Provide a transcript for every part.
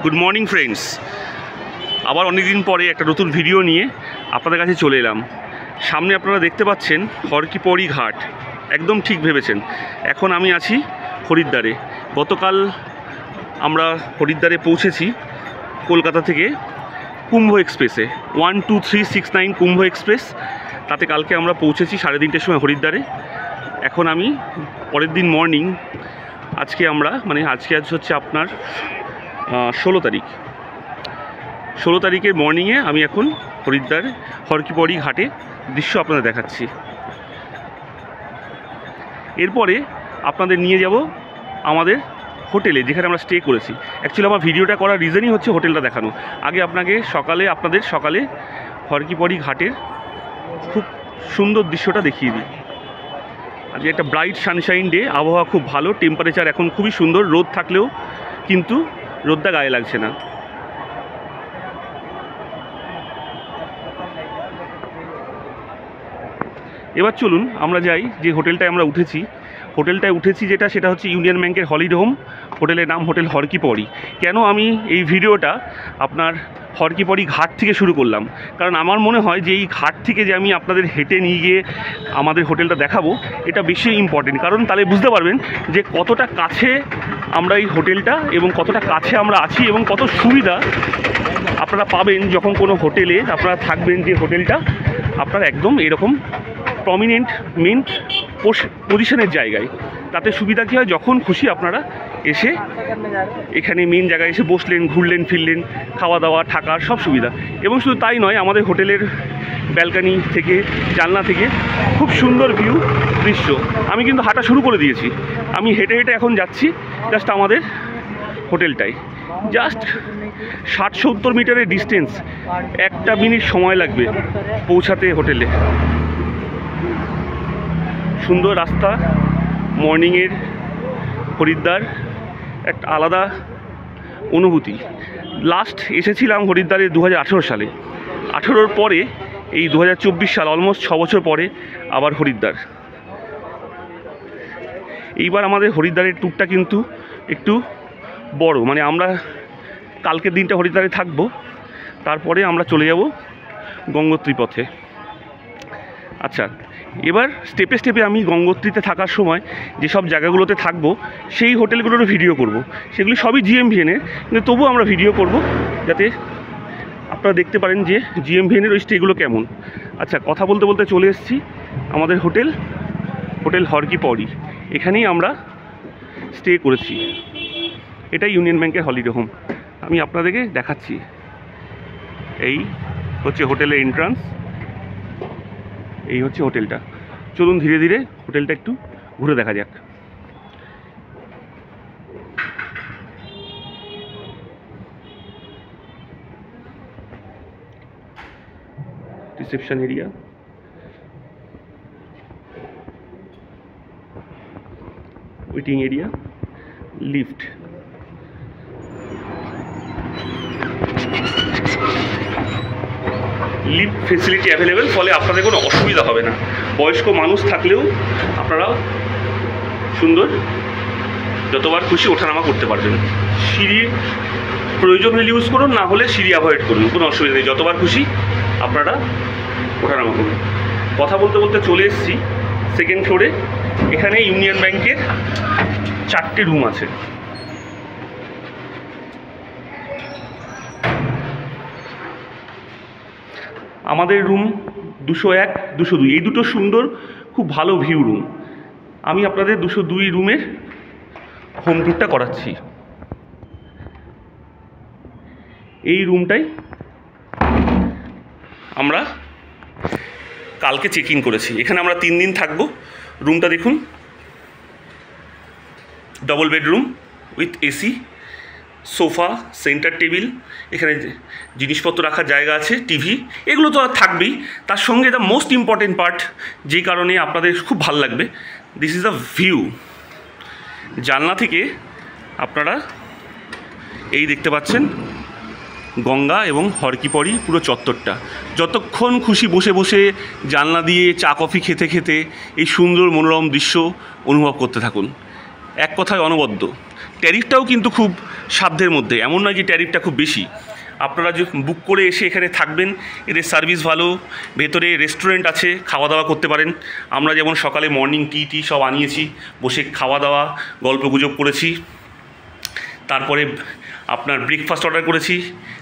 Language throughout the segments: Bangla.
গুড মর্নিং ফ্রেন্ডস, আবার অনেকদিন পরে একটা নতুন ভিডিও নিয়ে আপনাদের কাছে চলে এলাম। সামনে আপনারা দেখতে পাচ্ছেন হরকিপৌড়ি ঘাট, একদম ঠিক ভেবেছেন। এখন আমি আছি হরিদ্বারে। গতকাল আমরা হরিদ্বারে পৌঁছেছি কলকাতা থেকে কুম্ভ এক্সপ্রেসে, 12369 কুম্ভ এক্সপ্রেস। তাতে কালকে আমরা পৌঁছেছি 3:30টার সময় হরিদ্বারে। এখন আমি পরের দিন মর্নিং, আজকে আজ হচ্ছে আপনার 16 তারিখ। 16 তারিখের মর্নিংয়ে আমি এখন হরিদ্বার হরকিপৌড়ি ঘাটে দৃশ্য আপনাদের দেখাচ্ছি। এরপরে আপনাদের নিয়ে যাব আমাদের হোটেলে, যেখানে আমরা স্টে করেছি। অ্যাকচুয়ালি আমার ভিডিওটা করার রিজনই হচ্ছে হোটেলটা দেখানো। আগে আপনাদের সকালে হরকিপৌড়ি ঘাটের খুব সুন্দর দৃশ্যটা দেখিয়ে দিই। আজকে একটা ব্রাইট সানশাইন ডে, আবহাওয়া খুব ভালো, টেম্পারেচার এখন খুবই সুন্দর। রোদ থাকলেও কিন্তু রোদটা গায়ে লাগছে না। এবার চলুন আমরা যাই যে হোটেলটায় আমরা উঠেছি। সেটা হচ্ছে ইউনিয়ন ব্যাংকের হলিডে হোম। হোটেলের নাম হোটেল হরকিপৌড়ি। কেন আমি এই ভিডিওটা আপনার হরকিপৌড়ি ঘাট থেকে শুরু করলাম? কারণ আমার মনে হয় যে এই ঘাট থেকে যে আমি আপনাদের হেঁটে নিয়ে গিয়ে আমাদের হোটেলটা দেখাবো, এটা বেশি ইম্পর্টেন্ট। কারণ তাহলে বুঝতে পারবেন যে কতটা কাছে আমরা এই হোটেলটা, এবং কতটা কাছে আমরা আছি, এবং কত সুবিধা আপনারা পাবেন যখন কোনো হোটেলে আপনারা থাকবেন। যে হোটেলটা আপনার একদম এরকম প্রমিনেন্ট মেন পজিশনের জায়গায়। তাতে সুবিধা কী হয়, যখন খুশি আপনারা এসে এখানে মেন জায়গায় এসে বসলেন, ঘুরলেন ফিরলেন, খাওয়া দাওয়া থাকার সব সুবিধা। এবং শুধু তাই নয়, আমাদের হোটেলের ব্যালকানি থেকে, জানলা থেকে খুব সুন্দর ভিউ দৃশ্য। আমি কিন্তু হাঁটা শুরু করে দিয়েছি। আমি হেঁটে হেঁটে এখন যাচ্ছি জাস্ট আমাদের হোটেলটায়। জাস্ট 60-70 মিটারের ডিস্টেন্স, 1 মিনিট সময় লাগবে পৌঁছাতে হোটেলে। সুন্দর রাস্তা, মর্নিংয়ের হরিদ্বার একটা আলাদা অনুভূতি। লাস্ট এসেছিলাম হরিদ্বারে 2018 সালে। 18-র পরে এই 2024 সাল, অলমোস্ট 6 বছর পরে আবার হরিদ্বার। এইবার আমাদের হরিদ্বারের ট্যুরটা কিন্তু একটু বড়। আমরা কালকের দিনটা হরিদ্বারে থাকবো, তারপরে আমরা চলে যাব গঙ্গোত্রী পথে। আচ্ছা, এবার স্টেপে স্টেপে আমি গঙ্গোত্রীতে থাকার সময় যেসব জায়গাগুলোতে থাকবো, সেই হোটেলগুলোরও ভিডিও করব। সেগুলি সবই জিএমভিএনের, কিন্তু তবুও আমরা ভিডিও করব যাতে আপনারা দেখতে পারেন যে জিএমভিএনের ওই স্টেগুলো কেমন। আচ্ছা, কথা বলতে বলতে চলে এসেছি আমাদের হোটেল হরকিপৌড়ি। এখানেই আমরা স্টে করেছি। এটাই ইউনিয়ন ব্যাংকের হলিডে হোম। আমি আপনাদেরকে দেখাচ্ছি। এই হচ্ছে হোটেলের এন্ট্রান্স, এই হচ্ছে হোটেলটা। চলুন ধীরে ধীরে হোটেলটা একটু ঘুরে দেখা যাক। Reception area, waiting area, lift. Lift facility available, ফলে আপনাদের কোনো অসুবিধা হবে না। বয়স্ক মানুষ থাকলেও আপনারা সুন্দর যতবার খুশি ওঠানামা করতে পারবেন। সিঁড়ি প্রয়োজন হলে ইউজ করুন, না হলে সিঁড়ি অ্যাভয়েড করুন, কোনো অসুবিধা নেই। যতবার খুশি আপনারা ওঠানামা করুন। কথা বলতে বলতে চলে এসেছি সেকেন্ড ফ্লোরে। এখানে ইউনিয়ন ব্যাংকের 4টে রুম আছে। আমাদের রুম 201, 202, এই দুটো সুন্দর, খুব ভালো ভিউ রুম। আমি আপনাদের 202 রুমের হোম ট্যুরটা করাচ্ছি। এই রুমটাই আমরা কালকে চেক ইন করেছি। এখানে আমরা 3 দিন থাকবো। রুমটা দেখুন, double bedroom with AC, sofa, centre table, এখানে জিনিসপত্র রাখার জায়গা আছে, টিভি, এগুলো তো আর থাকবেই। তার সঙ্গে দ্য মোস্ট ইম্পর্টেন্ট পার্ট, যেই কারণে আপনাদের খুব ভালো লাগবে, দিস ইজ দ্য ভিউ। জানলা থেকে আপনারা এই দেখতে পাচ্ছেন গঙ্গা এবং হরকিপৌড়ি পুরো চত্বরটা। যতক্ষণ খুশি বসে বসে জানলা দিয়ে চা কফি খেতে খেতে এই সুন্দর মনোরম দৃশ্য অনুভব করতে থাকুন। এক কথায় অনবদ্য। ট্যারিফটাও কিন্তু খুব সাধ্যের মধ্যে, এমন নয় যে ট্যারিফটা খুব বেশি। আপনারা যে বুক করে এসে এখানে থাকবেন, এদের সার্ভিস ভালো, ভেতরে রেস্টুরেন্ট আছে, খাওয়া দাওয়া করতে পারেন। আমরা যেমন সকালে মর্নিং টি সব আনিয়েছি, বসে খাওয়া দাওয়া গল্পগুজব করেছি। তারপরে আপনার ব্রেকফাস্ট অর্ডার করেছি,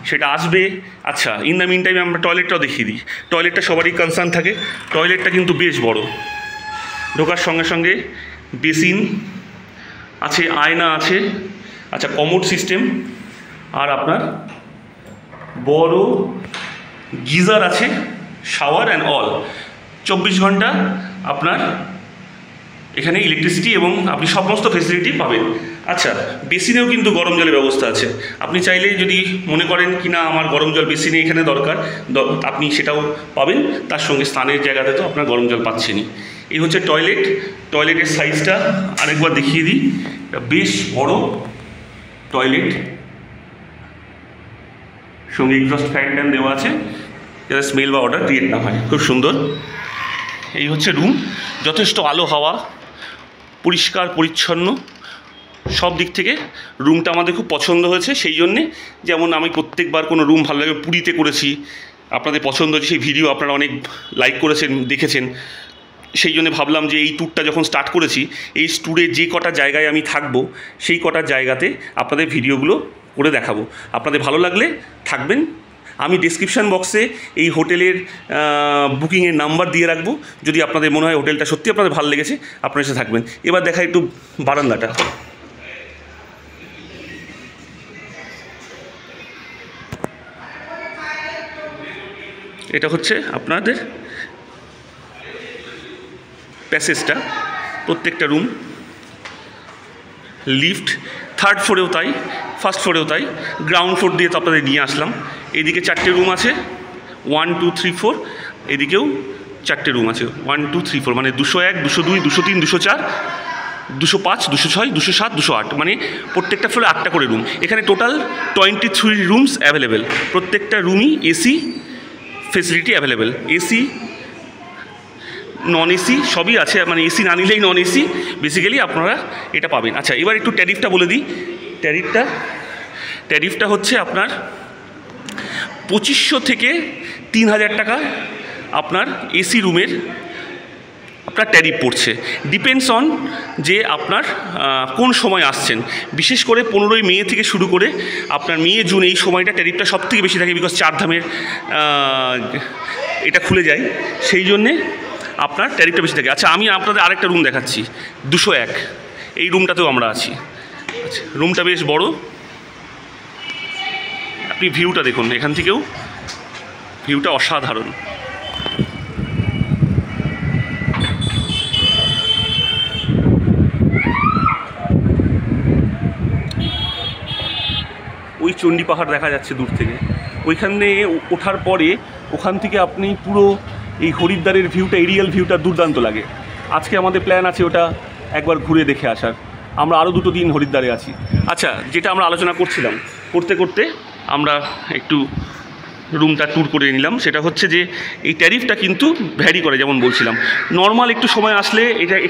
সেটা আসবে। আচ্ছা, ইন দ্য মিন টাইমে আমরা টয়লেটটাও দেখিয়ে দিই। টয়লেটটা সবারই কনসার্ন থাকে, টয়লেটটা কিন্তু বেশ বড়। ঢোকার সঙ্গে সঙ্গে বেসিন আছে, আয়না আছে, আচ্ছা কমোড সিস্টেম, আর আপনার বড় গিজার আছে, শাওয়ার অ্যান্ড অল। 24 ঘন্টা আপনার এখানে ইলেকট্রিসিটি এবং আপনি সমস্ত ফেসিলিটি পাবেন। আচ্ছা, বেসিনেও কিন্তু গরম জলের ব্যবস্থা আছে। আপনি চাইলে যদি মনে করেন কি না আমার গরম জল বেসিনে এখানে দরকার, আপনি সেটাও পাবেন। তার সঙ্গে স্নানের জায়গাতে তো আপনার গরম জল পাচ্ছেনই। এই হচ্ছে টয়লেট। টয়লেটের সাইজটা আরেকবার দেখিয়ে দিই। বেশ বড় টয়লেট, সঙ্গে এক্সস্ট ফ্যান দেওয়া আছে যাতে স্মেল বা অর্ডার ক্রিয়েট না হয়। খুব সুন্দর। এই হচ্ছে রুম, যথেষ্ট আলো হাওয়া, পরিষ্কার পরিচ্ছন্ন, সব দিক থেকে রুমটা আমাদের খুব পছন্দ হয়েছে। সেই জন্যে, যেমন আমি প্রত্যেকবার কোনো রুম ভালো লাগে, পুরীতে করেছি, আপনাদের পছন্দ হয়েছে, সেই ভিডিও আপনারা অনেক লাইক করেছেন, দেখেছেন। সেই জন্য ভাবলাম যে এই ট্যুরটা যখন স্টার্ট করেছি, এই ট্যুরে যে কটা জায়গায় আমি থাকবো, সেই কটা জায়গাতে আপনাদের ভিডিওগুলো করে দেখাবো। আপনাদের ভালো লাগলে থাকবেন। আমি ডেসক্রিপশান বক্সে এই হোটেলের বুকিংয়ের নাম্বার দিয়ে রাখবো। যদি আপনাদের মনে হয় হোটেলটা সত্যি আপনাদের ভালো লেগেছে, আপনারা এসে থাকবেন। এবার দেখা একটু বারান্দাটা। এটা হচ্ছে আপনাদের প্যাসেজটা, প্রত্যেকটা রুম, লিফট, 3rd ফ্লোরেও তাই, 1st ফ্লোরেও তাই, গ্রাউন্ড ফ্লোর দিয়ে তো আপনাদের নিয়ে আসলাম। এদিকে 4টে রুম আছে, 1 2 3 4, এদিকেও 4টে রুম আছে, 1 2 3 4, মানে 201 202 203 204 205 206 207 208, মানে প্রত্যেকটা ফ্লোরে 8টা করে রুম। এখানে টোটাল 23 রুমস অ্যাভেলেবেল। প্রত্যেকটা রুমই AC facility available, AC non AC সবই আছে, মানে এসি না নিলেই নন এসি বেসিক্যালি আপনারা এটা পাবেন। আচ্ছা, এবার একটু ট্যারিফটা বলে দিই। ট্যারিফটা হচ্ছে আপনার 2500 থেকে 3000 টাকা আপনার এসি রুমের আপনার ট্যারিফ পড়ছে। ডিপেন্ডস অন যে আপনার কোন সময় আসছেন। বিশেষ করে 15ই মে থেকে শুরু করে আপনার মে জুন এই সময়টা ট্যারিফটা সবথেকে বেশি থাকে, বিকজ চারধামের এটা খুলে যায়, সেই জন্যে আপনার ট্যারিফটা বেশি থাকে। আচ্ছা, আমি আপনাদের আরেকটা রুম দেখাচ্ছি, 201, এই রুমটাতেও আমরা আছি। আচ্ছা, রুমটা বেশ বড়, আপনি ভিউটা দেখুন, এখান থেকেও ভিউটা অসাধারণ। ওই চণ্ডী পাহাড় দেখা যাচ্ছে দূর থেকে, ওইখানে ওঠার পরে ওখান থেকে আপনি পুরো এই হরিদ্বারের ভিউটা, এরিয়াল ভিউটা দুর্দান্ত লাগে। আজকে আমাদের প্ল্যান আছে ওটা একবার ঘুরে দেখে আসার। আমরা আরও 2 দিন হরিদ্বারে আছি। আচ্ছা, যেটা আমরা আলোচনা করছিলাম, করতে করতে আমরা একটু রুমটা ট্যুর করে নিলাম। সেটা হচ্ছে যে এই ট্যারিফটা কিন্তু ভ্যারি করে, যেমন বলছিলাম। নর্মাল একটু সময় আসলে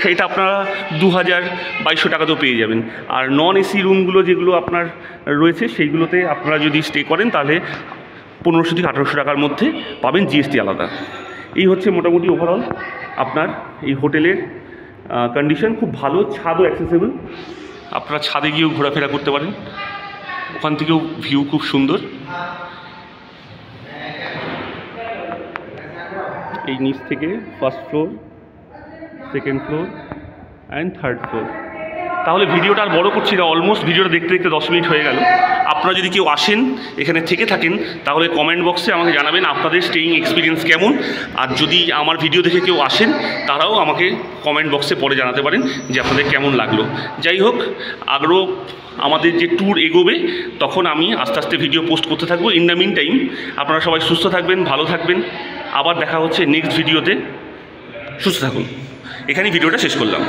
এটা আপনারা 2200 টাকাতেও পেয়ে যাবেন। আর নন এসি রুমগুলো যেগুলো আপনার রয়েছে, সেইগুলোতে আপনারা যদি স্টে করেন তাহলে 1500 থেকে 1800 টাকার মধ্যে পাবেন, জিএসটি আলাদা। এই হচ্ছে মোটামুটি ওভারঅল আপনার এই হোটেলের কন্ডিশন। খুব ভালো, ছাদও অ্যাক্সেসেবল, আপনারা ছাদে গিয়েও ঘোরাফেরা করতে পারেন, ওখান থেকেও ভিউ খুব সুন্দর। এই নিচ থেকে 1st floor, 2nd floor and 3rd floor. তাহলে ভিডিওটা আর বড় করছি না, অলমোস্ট ভিডিওটা দেখতে দেখতে 10 মিনিট হয়ে গেল। আপনারা যদি কেউ আসেন, এখানে থেকে থাকেন, তাহলে কমেন্ট বক্সে আমাকে জানাবেন আপনাদের স্টেইং এক্সপিরিয়েন্স কেমন। আর যদি আমার ভিডিও দেখে কেউ আসেন, তারাও আমাকে কমেন্ট বক্সে পরে জানাতে পারেন যে আপনাদের কেমন লাগলো। যাই হোক, আরও আমাদের যে ট্যুর এগোবে, তখন আমি আস্তে আস্তে ভিডিও পোস্ট করতে থাকবো। ইন দ্য মিন টাইম আপনারা সবাই সুস্থ থাকবেন, ভালো থাকবেন। আবার দেখা হচ্ছে নেক্সট ভিডিওতে। সুস্থ থাকুন। এখানেই ভিডিওটা শেষ করলাম।